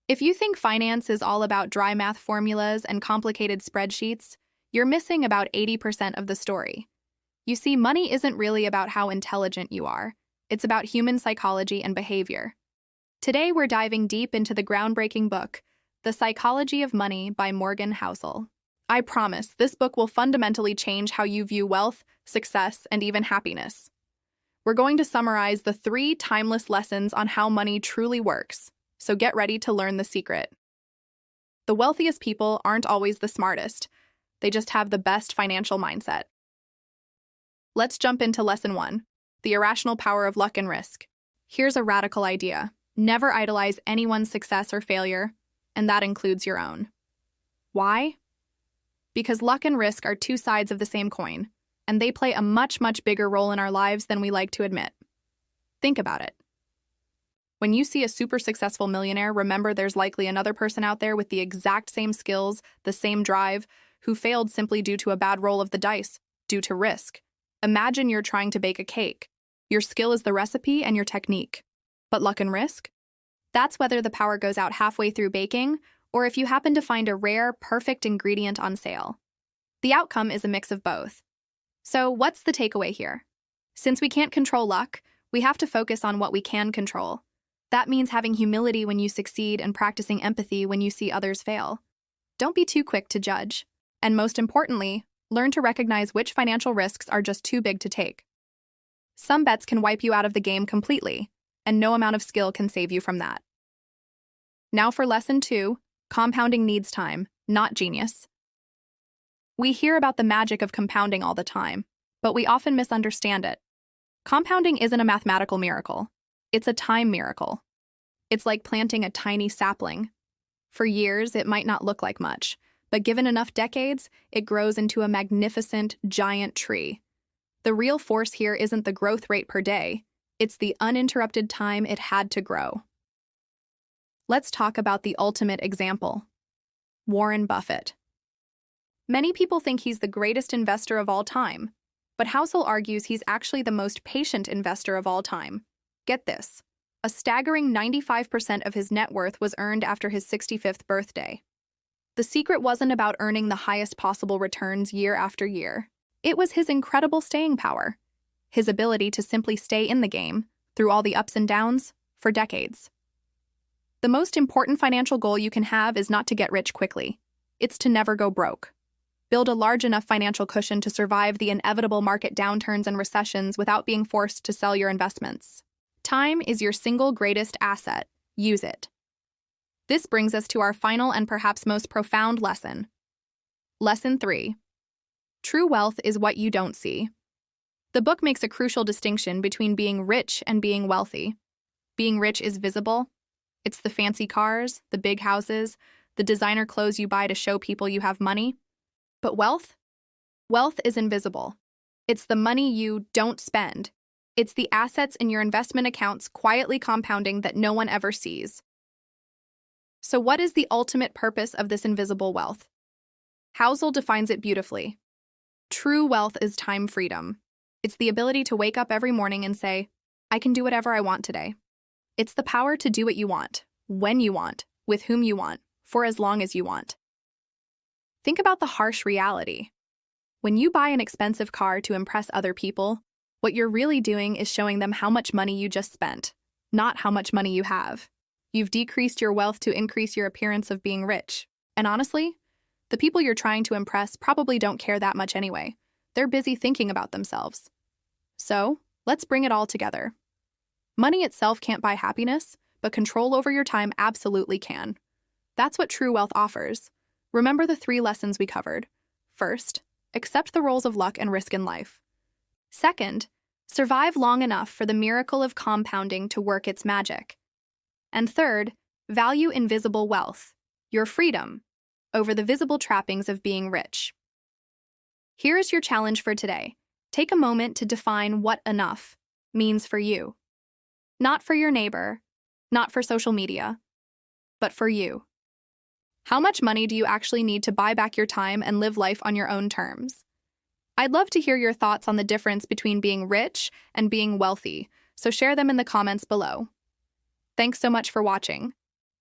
If you think finance is all about dry math formulas and complicated spreadsheets, you're missing about 80% of the story. You see, money isn't really about how intelligent you are. It's about human psychology and behavior. Today, we're diving deep into the groundbreaking book, The Psychology of Money by Morgan Housel. I promise, this book will fundamentally change how you view wealth, success, and even happiness. We're going to summarize the 3 timeless lessons on how money truly works, so get ready to learn the secret. The wealthiest people aren't always the smartest. They just have the best financial mindset. Let's jump into Lesson 1, the irrational power of luck and risk. Here's a radical idea. Never idolize anyone's success or failure, and that includes your own. Why? Because luck and risk are 2 sides of the same coin, and they play a much, much bigger role in our lives than we like to admit. Think about it. When you see a super successful millionaire, remember there's likely another person out there with the exact same skills, the same drive, who failed simply due to a bad roll of the dice, due to risk. Imagine you're trying to bake a cake. Your skill is the recipe and your technique. But luck and risk? That's whether the power goes out halfway through baking, or if you happen to find a rare, perfect ingredient on sale. The outcome is a mix of both. So what's the takeaway here? Since we can't control luck, we have to focus on what we can control. That means having humility when you succeed and practicing empathy when you see others fail. Don't be too quick to judge. And most importantly, learn to recognize which financial risks are just too big to take. Some bets can wipe you out of the game completely, and no amount of skill can save you from that. Now for Lesson 2, compounding needs time, not genius. We hear about the magic of compounding all the time, but we often misunderstand it. Compounding isn't a mathematical miracle. It's a time miracle. It's like planting a tiny sapling. For years, it might not look like much, but given enough decades, it grows into a magnificent, giant tree. The real force here isn't the growth rate per day. It's the uninterrupted time it had to grow. Let's talk about the ultimate example. Warren Buffett. Many people think he's the greatest investor of all time, but Housel argues he's actually the most patient investor of all time. Get this. A staggering 95% of his net worth was earned after his 65th birthday. The secret wasn't about earning the highest possible returns year after year. It was his incredible staying power, his ability to simply stay in the game, through all the ups and downs, for decades. The most important financial goal you can have is not to get rich quickly. It's to never go broke. Build a large enough financial cushion to survive the inevitable market downturns and recessions without being forced to sell your investments. Time is your single greatest asset. Use it. This brings us to our final and perhaps most profound lesson. Lesson 3. True wealth is what you don't see. The book makes a crucial distinction between being rich and being wealthy. Being rich is visible. It's the fancy cars, the big houses, the designer clothes you buy to show people you have money. But wealth? Wealth is invisible. It's the money you don't spend. It's the assets in your investment accounts quietly compounding that no one ever sees. So what is the ultimate purpose of this invisible wealth? Housel defines it beautifully. True wealth is time freedom. It's the ability to wake up every morning and say, I can do whatever I want today. It's the power to do what you want, when you want, with whom you want, for as long as you want. Think about the harsh reality. When you buy an expensive car to impress other people, what you're really doing is showing them how much money you just spent, not how much money you have. You've decreased your wealth to increase your appearance of being rich. And honestly, the people you're trying to impress probably don't care that much anyway. They're busy thinking about themselves. So, let's bring it all together. Money itself can't buy happiness, but control over your time absolutely can. That's what true wealth offers. Remember the 3 lessons we covered. First, accept the roles of luck and risk in life. Second, survive long enough for the miracle of compounding to work its magic. And third, value invisible wealth, your freedom, over the visible trappings of being rich. Here is your challenge for today. Take a moment to define what enough means for you. Not for your neighbor, not for social media, but for you. How much money do you actually need to buy back your time and live life on your own terms? I'd love to hear your thoughts on the difference between being rich and being wealthy, so share them in the comments below. Thanks so much for watching.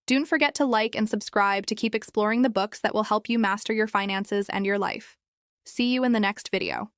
Don't forget to like and subscribe to keep exploring the books that will help you master your finances and your life. See you in the next video.